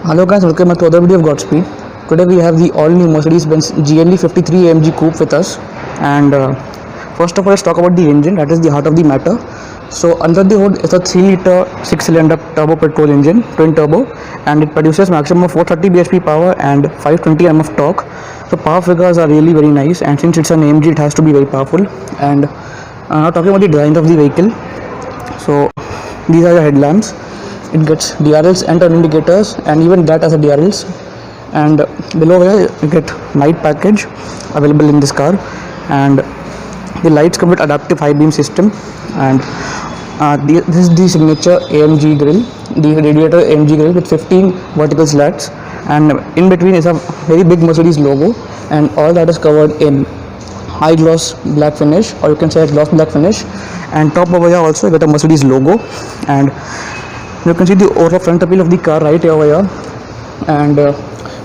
Hello guys, welcome back to another video of Godspeed. Today we have the all-new Mercedes-Benz GLE 53 AMG Coupe with us. And first of all, let's talk about the engine. That is the heart of the matter. So under the hood is a 3-liter 6-cylinder turbo petrol engine, twin turbo, and it produces maximum of 430 bhp power and 520 Nm of torque. So power figures are really very nice, and since it's an AMG, it has to be very powerful. And now talking about the design of the vehicle. So these are the headlamps. It gets DRLs and turn indicators, and even that as a DRLs. And below here you get night package available in this car, and the lights come with adaptive high beam system. And this is the signature AMG grill, the radiator AMG grill with 15 vertical slats, and in between is a very big Mercedes logo, and all that is covered in high gloss black finish, or you can say a gloss black finish. And top over here also you get a Mercedes logo, and you can see the overall front appeal of the car right over here. And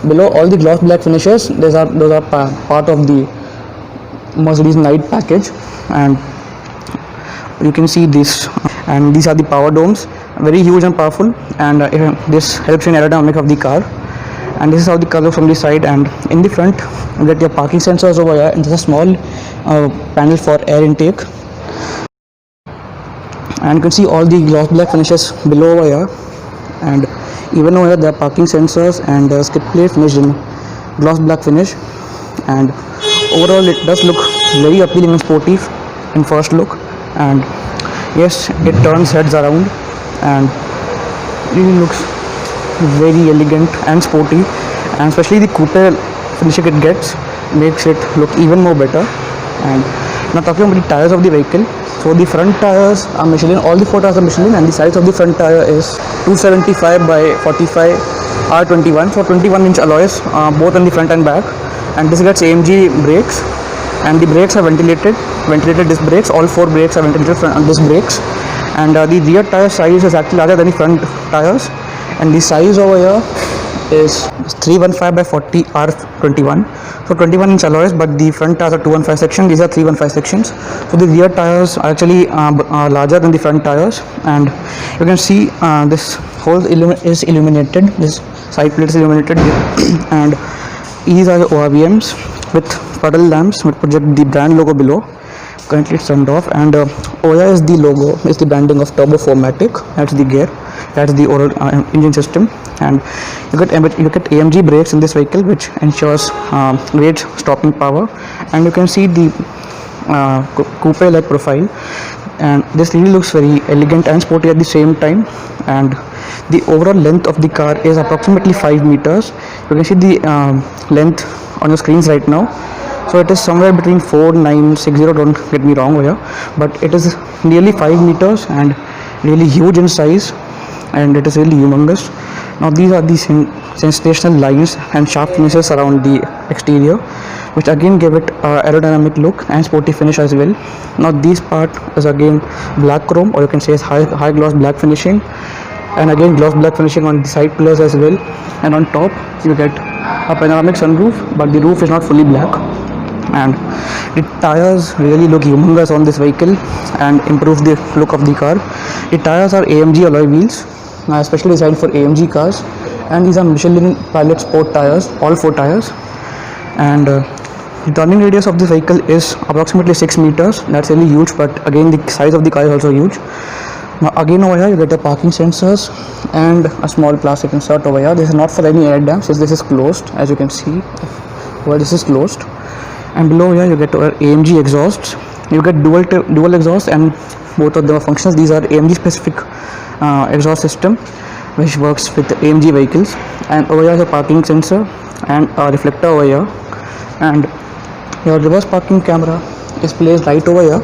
below all the gloss black finishes, those are part of the Mercedes night package. And you can see this, and these are the power domes, very huge and powerful, and this helps in aerodynamic of the car. And this is how the car looks from the side. And in the front you get your parking sensors over here, and there's a small panel for air intake. And you can see all the gloss black finishes below over here, and even over here there are parking sensors and skid plate finished in gloss black finish. And overall it does look very appealing and sporty in first look. And yes, it turns heads around and really looks very elegant and sporty, and especially the coupe finishing it gets makes it look even more better. And now talking about the tires of the vehicle. So the front tires are Michelin, all the 4 tires are Michelin, and the size of the front tire is 275 by 45 R21, so 21-inch alloys, both on the front and back. And this gets AMG brakes, and the brakes are ventilated disc brakes. All 4 brakes are ventilated disc brakes. And the rear tire size is actually larger than the front tires, and the size over here is 315 by 40 R21, so 21-inch alloys, but the front tires are 215 section, these are 315 sections. So the rear tires are actually larger than the front tires. And you can see this whole is illuminated, this side plate is illuminated and these are the ORVMs with puddle lamps which project the brand logo below. Currently it's turned off. And over here is the logo, is the branding of Turbo 4MATIC. That's the gear, that's the overall engine system. And you get AMG brakes in this vehicle, which ensures great stopping power. And you can see the coupe like profile, and this really looks very elegant and sporty at the same time. And the overall length of the car is approximately 5 meters. You can see the length on your screens right now. So it is somewhere between 4960, don't get me wrong here, but it is nearly 5 meters and really huge in size, and it is really humongous. Now these are the sensational lines and sharp finishes around the exterior, which again give it aerodynamic look and sporty finish as well. Now this part is again black chrome, or you can say it's high gloss black finishing, and again gloss black finishing on the side pillars as well. And on top you get a panoramic sunroof, but the roof is not fully black. And the tires really look humongous on this vehicle and improve the look of the car. The tires are AMG alloy wheels, especially designed for AMG cars, and these are Michelin Pilot Sport tires, all 4 tires. And the turning radius of this vehicle is approximately 6 meters. That's really huge, but again the size of the car is also huge. Now again over here you get the parking sensors and a small plastic insert over here. This is not for any air dams, since this is closed, as you can see. Well, this is closed. And below here you get our AMG exhausts. You get dual exhaust, and both of them are functions. These are AMG specific exhaust system, which works with AMG vehicles. And over here is a parking sensor and a reflector over here. And your reverse parking camera is placed right over here.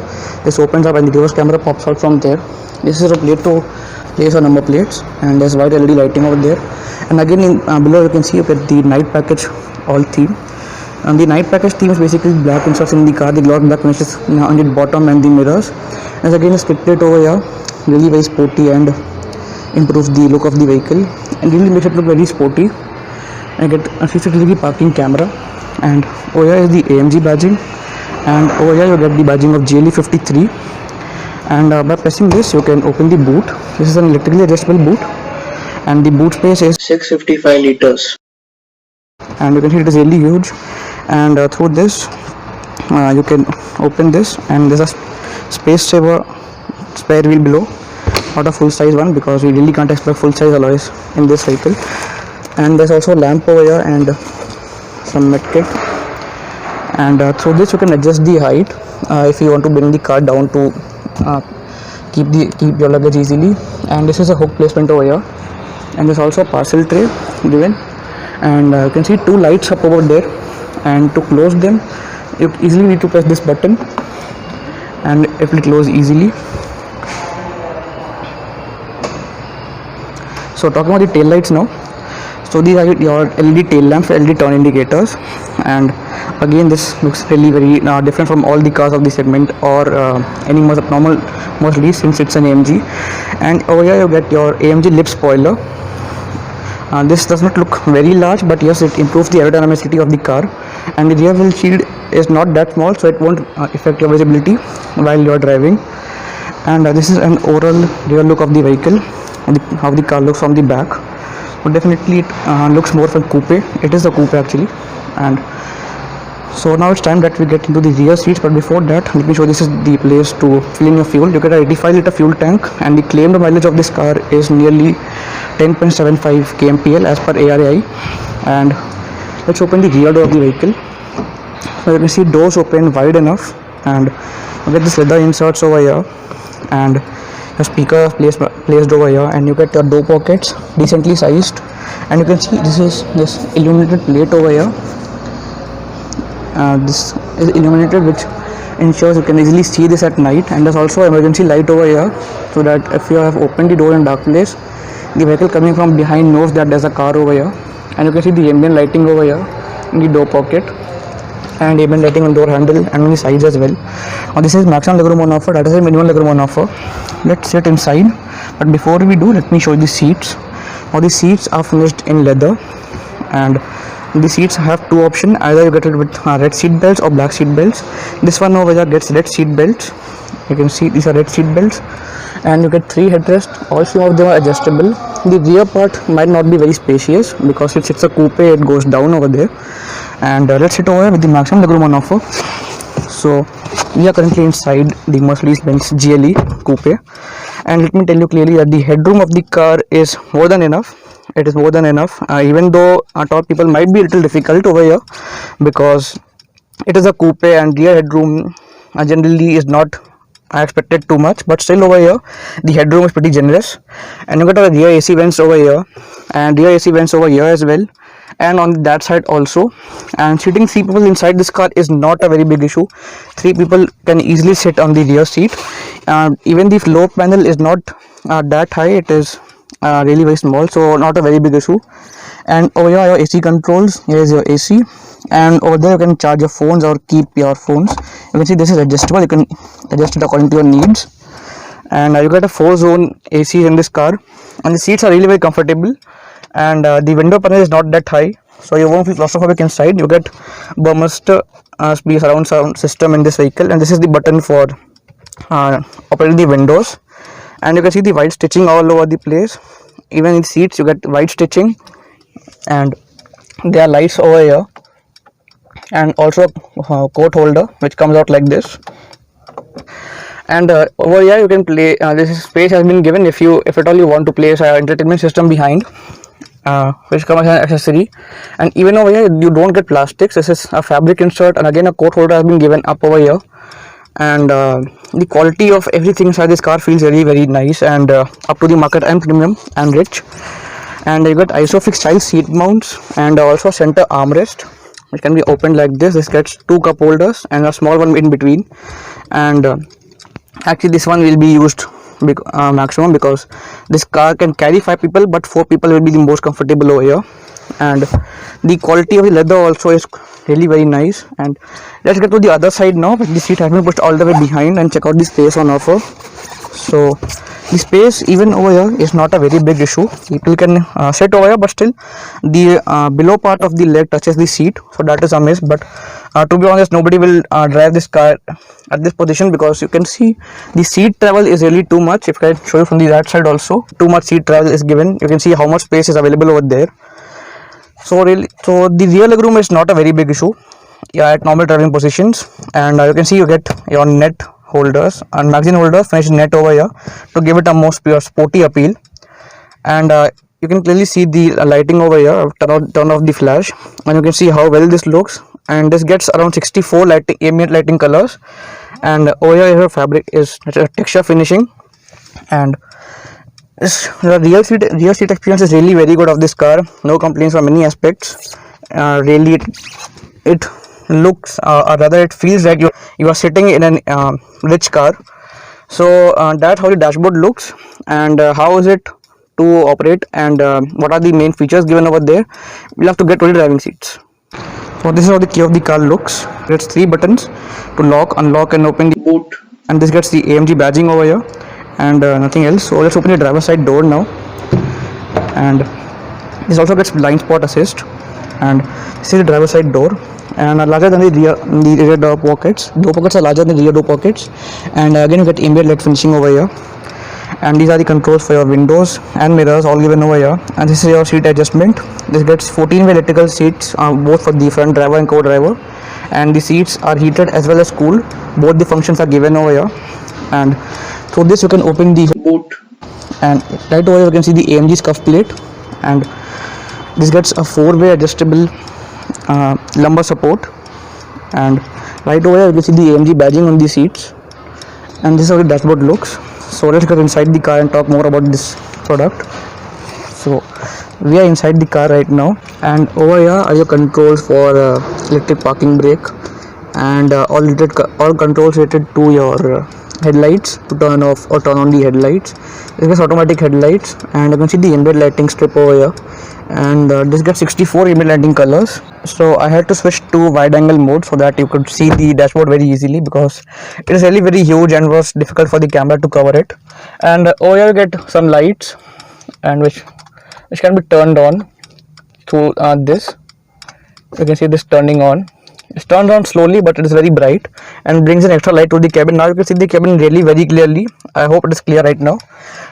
This opens up and the reverse camera pops out from there. This is a plate to place our number plates, and there's white LED lighting over there. And again below you can see you get the night package all theme. And the night package theme is basically black inserts in the car, the gloss black finishes on the bottom and the mirrors. And again a skid plate over here, really very sporty and improves the look of the vehicle and really makes it look very sporty. I get a 360-degree parking camera, and over here is the AMG badging, and over here you get the badging of GLE 53. And by pressing this you can open the boot. This is an electrically adjustable boot, and the boot space is 655 liters. and you can see it is really huge. And through this you can open this, and there's a space saver spare wheel below, not a full size one because we really can't expect full size alloys in this vehicle. And there's also a lamp over here and some medkit. And through this you can adjust the height if you want to bring the car down to keep your luggage easily. And this is a hook placement over here, and there's also a parcel tray given. And you can see two lights up over there, and to close them you easily need to press this button and it will close easily. So talking about the tail lights now, so these are your LED tail lamps, LED turn indicators. And again, this looks really very different from all the cars of the segment, or any most normal mostly, since it's an AMG. And over here you get your AMG lip spoiler. This does not look very large, but yes, it improves the aerodynamicity of the car. And the rear windshield is not that small, so it won't affect your visibility while you are driving. And this is an overall rear look of the vehicle, how the car looks from the back. So definitely it looks more of a coupe. It is a coupe actually. And so now it's time that we get into the rear seats, but before that let me show this is the place to fill in your fuel. You get a 85-liter fuel tank, and the claimed mileage of this car is nearly 10.75 kmpl as per ARAI. And let's open the rear door of the vehicle. So you can see doors open wide enough, and you get this leather inserts over here, and your speaker placed over here, and you get your door pockets decently sized. And you can see this is this illuminated plate over here. This is illuminated, which ensures you can easily see this at night. And there's also emergency light over here, so that if you have opened the door in dark place, the vehicle coming from behind knows that there's a car over here. And you can see the ambient lighting over here in the door pocket, and ambient lighting on door handle and on the sides as well. Now this is maximum legroom on offer, that is a minimum legroom on offer. Let's sit inside, but before we do, let me show you the seats. Now the seats are finished in leather, and the seats have two options. Either you get it with red seat belts or black seat belts. This one over here gets red seat belts. You can see these are red seat belts, and you get 3 headrests. All 3 of them are adjustable. The rear part might not be very spacious because since it's a coupe, it goes down over there. And let's sit over here with the maximum legroom on offer. So we are currently inside the Mercedes-Benz GLE coupe, and let me tell you clearly that the headroom of the car is more than enough. It is more than enough, even though top people might be a little difficult over here because it is a coupe and rear headroom generally is not expected too much, but still over here the headroom is pretty generous. And you got a rear AC vents over here, and rear AC vents over here as well, and on that side also. And sitting 3 people inside this car is not a very big issue. 3 people can easily sit on the rear seat. Even the floor panel is not that high, it is really very small, so not a very big issue. And over here your AC controls, here is your AC, and over there you can charge your phones or keep your phones. You can see this is adjustable, you can adjust it according to your needs. And you get a 4-zone AC in this car, and the seats are really very comfortable. And the window panel is not that high, so you won't feel claustrophobic inside. You get Burmester surround sound system in this vehicle, and this is the button for operating the windows. And you can see the white stitching all over the place. Even in seats you get white stitching, and there are lights over here, and also a coat holder which comes out like this. And over here you can play, this space has been given if at all you want to place an entertainment system behind, which comes as an accessory. And even over here you don't get plastics, this is a fabric insert, and again a coat holder has been given up over here. And the quality of everything inside this car feels very very nice, and up to the market and premium and rich. And you got ISOFIX style seat mounts, and also center armrest which can be opened like this. This gets 2 cup holders and a small one in between. And actually this one will be used maximum because this car can carry 5 people, but 4 people will be the most comfortable over here. And the quality of the leather also is really very nice. And let's get to the other side now. The seat has been pushed all the way behind, and check out the space on offer. So The space even over here is not a very big issue. People can sit over here, but still the below part of the leg touches the seat, so that is a miss. But to be honest, nobody will drive this car at this position, because you can see the seat travel is really too much. If I show you from the right side also, too much seat travel is given. You can see how much space is available over there. So the rear leg room is not a very big issue, yeah, at normal driving positions. And you can see you get your net holders and magazine holders finished net over here to give it a more sporty appeal. And you can clearly see the lighting over here. Turn off the flash, and you can see how well this looks. And this gets around 64 ambient lighting colors. And over here fabric is texture finishing. And the rear seat experience is really very good of this car. No complaints from many aspects. Really it looks or rather it feels like you are sitting in a rich car. So that's how the dashboard looks. And how is it to operate, and what are the main features given over there. We'll have to get to the driving seats. So this is how the key of the car looks. It's 3 buttons to lock, unlock and open the boot, and this gets the AMG badging over here, and nothing else. So let's open the driver's side door now. And this also gets blind spot assist, and this is the driver's side door, and larger than the rear door pockets. Door pockets are larger than the rear door pockets. And again you get ambient light finishing over here. And these are the controls for your windows and mirrors, all given over here. And this is your seat adjustment. This gets 14-way electrical seats, both for the front driver and co-driver. And the seats are heated as well as cooled. Both the functions are given over here. And through this you can open the boot, and right over here you can see the AMG scuff plate. And this gets a 4-way adjustable lumbar support. And right over here you can see the AMG badging on the seats. And this is how the dashboard looks. So let's get inside the car and talk more about this product. So we are inside the car right now, and over here are your controls for electric parking brake, and all controls related to your headlights, to turn off or turn on the headlights. This is automatic headlights, and you can see the ambient lighting strip over here. And this gets 64 ambient lighting colors. So I had to switch to wide angle mode so that you could see the dashboard very easily, because it is really very huge and was difficult for the camera to cover it. And over here you get some lights, and which can be turned on through this. You can see this turning on. It's turned on slowly, but it is very bright and brings an extra light to the cabin. Now you can see the cabin really very clearly. I hope it is clear right now.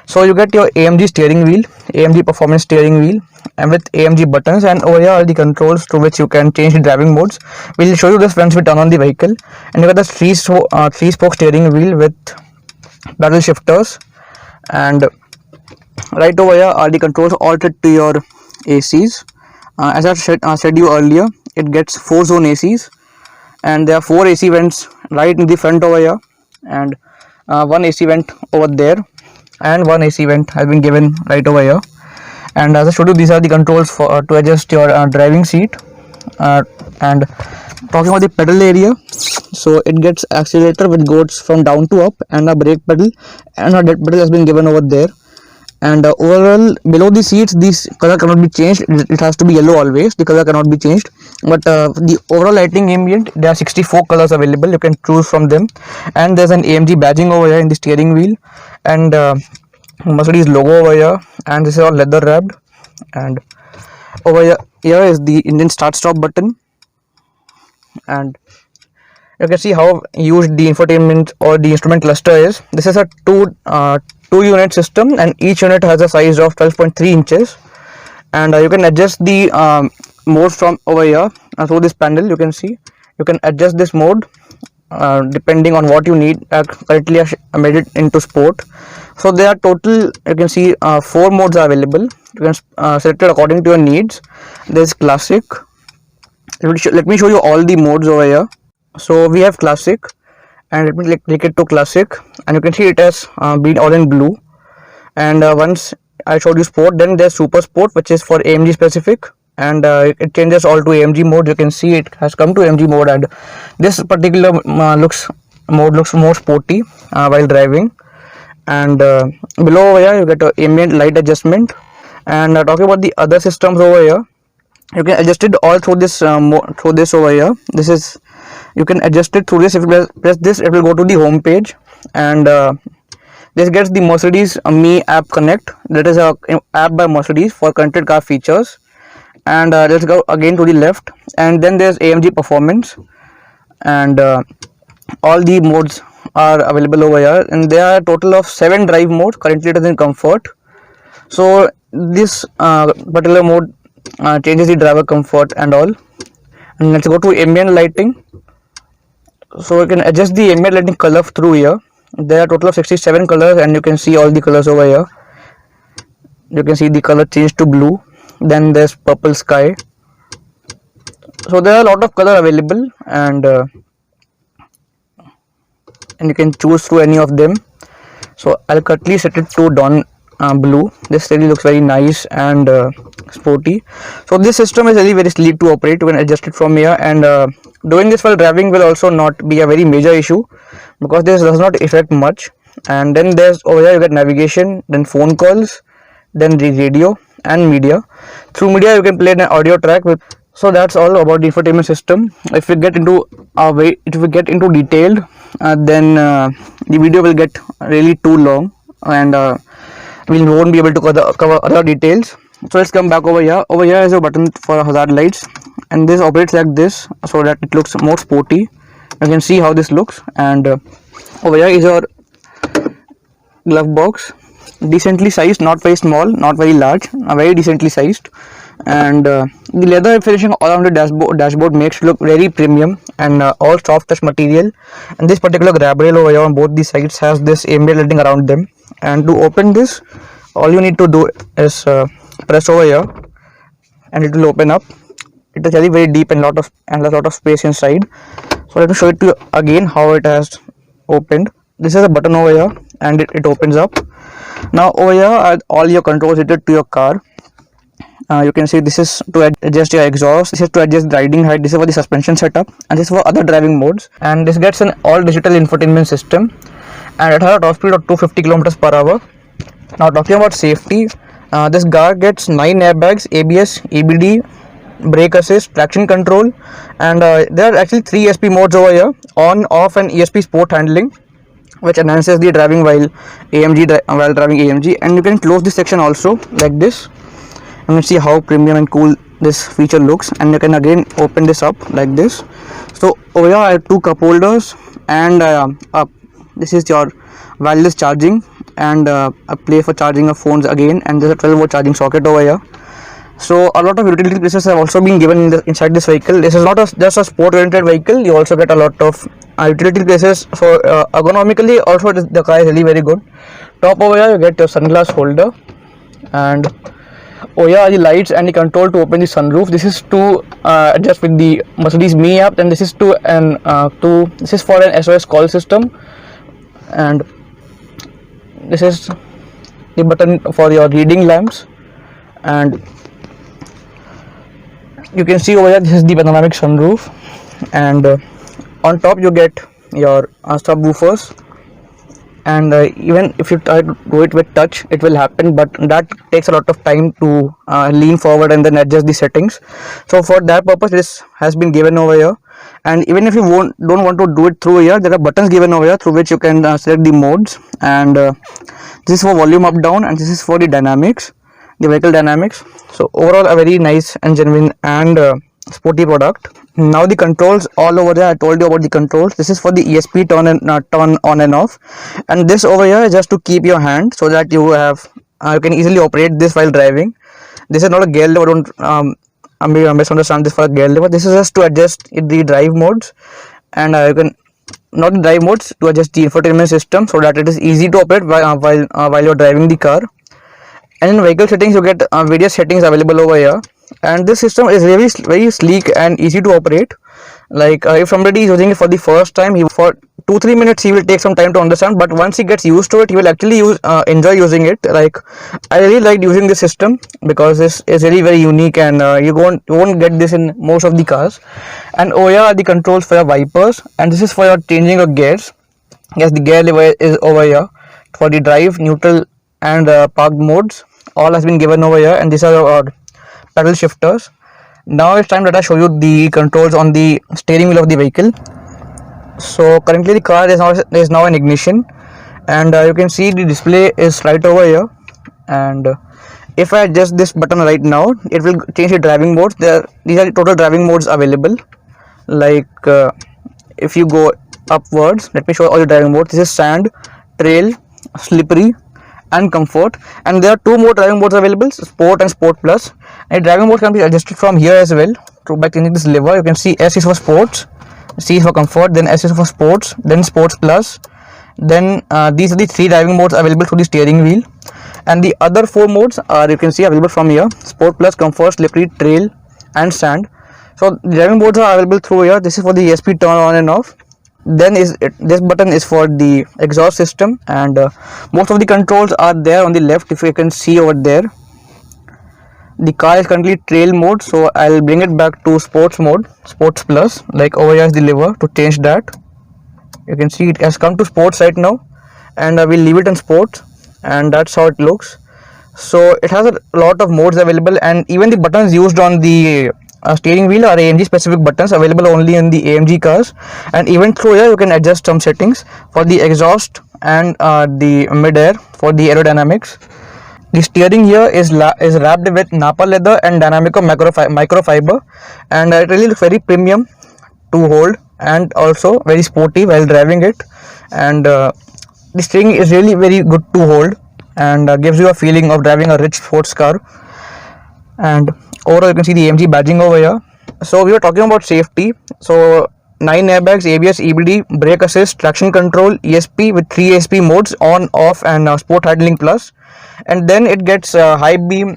So you get your AMG steering wheel, AMG performance steering wheel, and with AMG buttons. And over here are the controls through which you can change the driving modes. We'll show you this once we turn on the vehicle. And you got the three-spoke steering wheel with paddle shifters. And right over here are the controls altered to your ACs. As I said you earlier, it gets 4-zone ACs, and there are 4 AC vents right in the front over here, and 1 AC vent over there, and 1 AC vent has been given right over here. And as I showed you, these are the controls for to adjust your driving seat. And talking about the pedal area, so it gets accelerator which goes from down to up, and a brake pedal and a dead pedal has been given over there. And overall, below the seats, this color cannot be changed. It has to be yellow always. The color cannot be changed. But the overall lighting ambient, there are 64 colors available. You can choose from them. And there's an AMG badging over here in the steering wheel, and Mercedes logo over here. And this is all leather wrapped. And over here is the engine start-stop button. And you can see how huge the infotainment or the instrument cluster is. This is a two-unit system, and each unit has a size of 12.3 inches. And you can adjust the mode from over here. Through this panel you can see you can adjust this mode depending on what you need. Currently I made it into sport. So there are total, you can see 4 modes are available. You can select it according to your needs. There's classic. Let me show you all the modes over here. So we have classic, and let me click it to classic, and you can see it has been all in blue. And once I showed you sport, then there's super sport, which is for AMG specific, and it changes all to AMG mode. You can see it has come to AMG mode, and this particular mode looks more sporty while driving. And below over here you get ambient light adjustment. And talking about the other systems over here, you can adjust it all through this over here. This is, you can adjust it through this. If you press this, it will go to the home page, and This gets the Mercedes Me App Connect. That is a app by Mercedes for connected car features. And let's go again to the left, and then there's AMG Performance, and all the modes are available over here, and there are a total of 7 drive modes. Currently it is in comfort. So this particular mode changes the driver comfort and all. And let's go to ambient lighting. So you can adjust the ambient lighting color through here. There are a total of 67 colors, and you can see all the colors over here. You can see the color change to blue. Then there's purple sky. So there are a lot of color available, and you can choose through any of them. So I'll quickly set it to dawn blue. This really looks very nice and sporty. So this system is really very sleek to operate. You can adjust it from here, and doing this while driving will also not be a very major issue, because this does not affect much. And then there's over here you get navigation, then phone calls, then the radio and media. Through media you can play an audio track with. So that's all about the infotainment system. If we get into detailed, then the video will get really too long, and we won't be able to cover other details. So let's come back over here. Over here is a button for hazard lights, and this operates like this so that it looks more sporty. You can see how this looks. And over here is your glove box, decently sized, not very small, not very large, very decently sized. And the leather finishing all around the dashboard makes it look very premium, and all soft touch material. And this particular grab rail over here on both the sides has this ambient lighting around them. And to open this, all you need to do is press over here, and it will open up. It is very very deep and a lot of space inside. So let me show it to you again how it has opened. This is a button over here, and it opens up. Now over here are all your controls related to your car. You can see this is to adjust your exhaust, this is to adjust the riding height, this is for the suspension setup, and this is for other driving modes. And this gets an all digital infotainment system, and it has a top speed of 250 kilometers per hour. Now talking about safety, this car gets 9 airbags, ABS, EBD, brake assist, traction control, and there are actually 3 ESP modes over here: on, off, and ESP sport handling, which enhances the driving while driving AMG. And you can close this section also like this. You can see how premium and cool this feature looks, and you can again open this up like this. So over here I have 2 cup holders, and this is your wireless charging, and a place for charging your phones again, and there's a 12-volt charging socket over here. So a lot of utility places have also been given inside this vehicle. This is not just a sport oriented vehicle. You also get a lot of utility places. For ergonomically also the car is really very good. Top over here you get your sunglass holder, and over here are the lights and the control to open the sunroof. This is to adjust with the Mercedes Me app, and this is for an SOS call system. And this is the button for your reading lamps. And you can see over here this is the panoramic sunroof, and on top you get your subwoofers. And even if you try to do it with touch, it will happen, but that takes a lot of time to lean forward and then adjust the settings. So for that purpose this has been given over here. And even if you don't want to do it through here, there are buttons given over here through which you can select the modes. And this is for volume up down, and this is for the dynamics, the vehicle dynamics. So overall a very nice and genuine and sporty product. Now the controls all over there, I told you about the controls. This is for the ESP turn on and off, and this over here is just to keep your hand so that you can easily operate this while driving. This is not a gear lever, don't misunderstand this for a gear lever. This is just to adjust the drive modes, and you can not the drive modes, to adjust the infotainment system so that it is easy to operate while you're driving the car. And in vehicle settings you get various settings available over here, and this system is very very sleek and easy to operate. Like if somebody is using it for the first time, for 2-3 minutes he will take some time to understand, but once he gets used to it, he will actually enjoy using it. Like I really liked using this system because this is very very unique, and you won't get this in most of the cars. And over here are the controls for your wipers, and this is for your changing of gears. Yes, the gear lever is over here for the drive, neutral, and parked modes. All has been given over here, and these are your pedal shifters. Now it's time that I show you the controls on the steering wheel of the vehicle. So currently the car is now in ignition, and you can see the display is right over here. And if I adjust this button right now, it will change the driving modes. These are the total driving modes available. Like if you go upwards, let me show all the driving modes. This is sand, trail, slippery and comfort, and there are two more driving modes available, sport and sport plus. And driving mode can be adjusted from here as well. So by clicking this lever, you can see S is for sports, C is for comfort, then S is for sports, then sports plus. Then these are the three driving modes available through the steering wheel, and the other four modes are, you can see, available from here: sport plus, comfort, slippery, trail and sand. So the driving modes are available through here. This is for the ESP turn on and off. Then this button is for the exhaust system, and most of the controls are there on the left. If you can see over there, the car is currently trail mode, so I'll bring it back to sports mode, sports plus. Like over here is the lever to change that. You can see it has come to sports right now, and I will leave it in sports, and that's how it looks. So it has a lot of modes available, and even the buttons used on the steering wheel are AMG specific buttons available only in the AMG cars. And even through here you can adjust some settings for the exhaust and the mid-air for the aerodynamics. The steering here is wrapped with Napa leather and Dynamico microfiber, and it really looks very premium to hold and also very sporty while driving it. And the steering is really very good to hold and gives you a feeling of driving a rich sports car. And overall you can see the AMG badging over here. So we were talking about safety. So 9 airbags, ABS, EBD, brake assist, traction control, ESP with 3 ESP modes, on, off and sport handling plus. And then it gets high beam.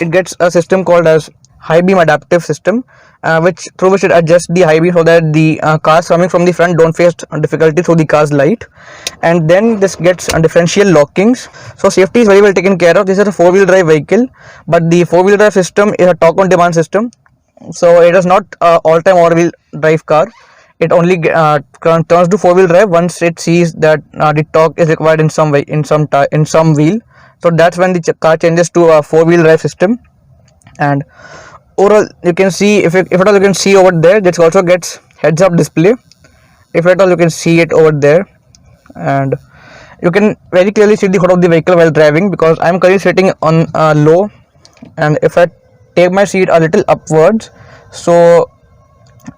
It gets a system called as high beam adaptive system, through which it adjusts the high beam so that the cars coming from the front don't face difficulty through the car's light. And then this gets differential lockings. So safety is very well taken care of. This is a 4-wheel drive vehicle, but the 4-wheel drive system is a torque on demand system, so it is not all-time all-wheel drive car. It only turns to 4-wheel drive once it sees that the torque is required in some way, in some wheel. So that's when the car changes to a 4-wheel drive system. And overall you can see, if at all you can see over there, this also gets heads-up display. If at all you can see it over there, and you can very clearly see the hood of the vehicle while driving, because I am currently sitting on low, and if I take my seat a little upwards, so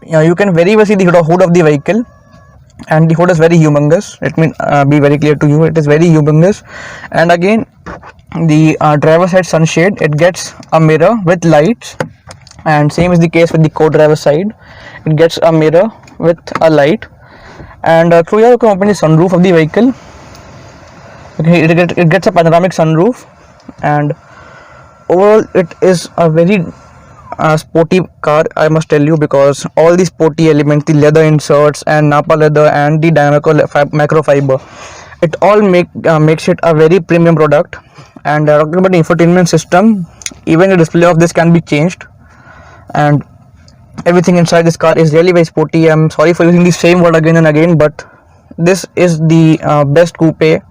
you can very well see the hood of the vehicle, and the hood is very humongous. Let me be very clear to you, it is very humongous. And again, the driver side sunshade, it gets a mirror with lights, and same is the case with the co-driver side, it gets a mirror with a light. And through here you can open the sunroof of the vehicle. Okay, it gets a panoramic sunroof, and overall it is a very sporty car, I must tell you, because all the sporty elements, the leather inserts and Napa leather and the Dynamico microfiber, it all makes it a very premium product. And talking about the infotainment system, even the display of this can be changed, and everything inside this car is really very sporty. I'm sorry for using the same word again and again, but this is the best coupe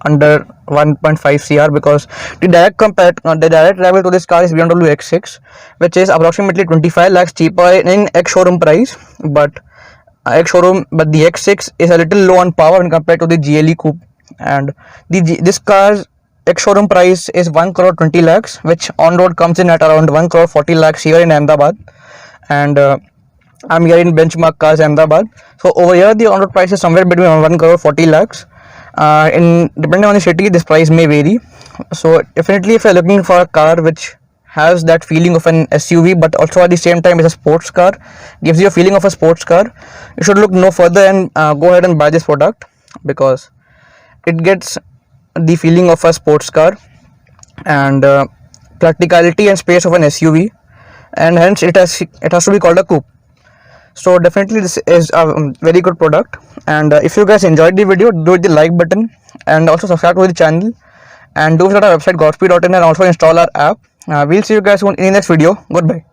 under 1.5 CR, because the direct rival to this car is BMW X6, which is approximately 25 lakhs cheaper in ex-showroom price, but the X6 is a little low on power when compared to the GLE coupe. And this car's ex-showroom price is 1 crore 20 lakhs, which on road comes in at around 1 crore 40 lakhs here in Ahmedabad. And I'm here in Benchmark Cars Ahmedabad. So over here the on road price is somewhere between 1 crore 40 lakhs. Depending on the city, this price may vary. So definitely, if you're looking for a car which has that feeling of an SUV, but also at the same time is a sports car, gives you a feeling of a sports car, you should look no further and go ahead and buy this product, because it gets the feeling of a sports car and practicality and space of an SUV, and hence it has to be called a coupe. So definitely this is a very good product. And if you guys enjoyed the video, do hit the like button and also subscribe to the channel, and do visit our website godspeed.in and also install our app. We'll see you guys soon in the next video. Goodbye.